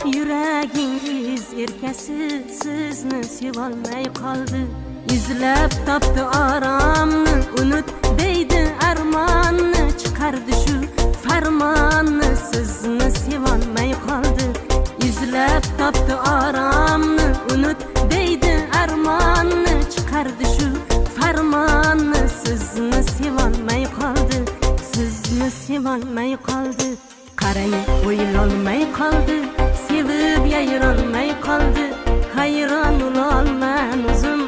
Yuragingiz erkasi sizni sevolmay qoldi. Izlab topdi oromni, unut deydi armonni, chiqardi shu farmonni, sizni sevolmay qoldi. Izlab topdi oromni, unut deydi armonni, chiqardi shu farmonni, sizni sevolmay qoldi. Sizni sevolmay qoldi. Qarang, o'ylolmay qoldi, sevib yayronmay qoldi. Hayron bo'lolman o'zim